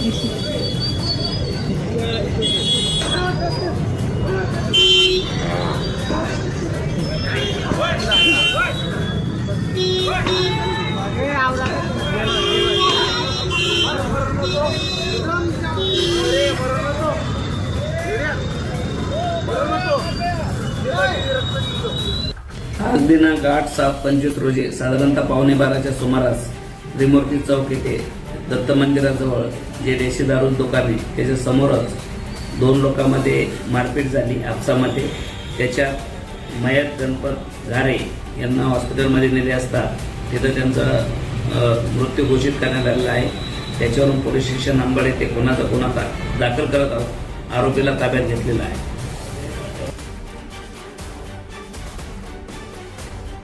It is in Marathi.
आज दिनांक 8/7/25 रोजी साधारणतः 11:15च्या सुमारास त्रिमूर्ती चौक येथे दत्त मंदिराजवळ जे देशी दारू दुकान आहे त्याच्या समोरच दोन लोकांमध्ये मारपीट झाली आपसामध्ये। त्याच्यात मयत गणपत घारे यांना हॉस्पिटलमध्ये नेले असता तिथं त्यांचा मृत्यू घोषित करण्यात आलेला आहे। त्याच्यावरून पोलीस स्टेशन अंबड येथे गुन्हा दाखल करत आहोत। आरोपीला ताब्यात घेतलेला आहे।